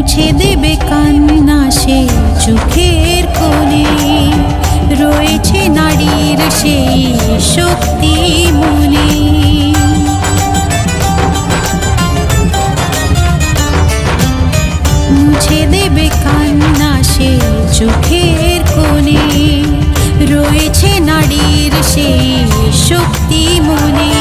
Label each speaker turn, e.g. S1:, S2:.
S1: মুছে দেবে কান্না সে চোখের কোণে, রয়েছে নারীর সেই শক্তি মনে। মুছে দেবে কান্না সে চোখের কোণে, রয়েছে নারীর সেই শক্তি মনে।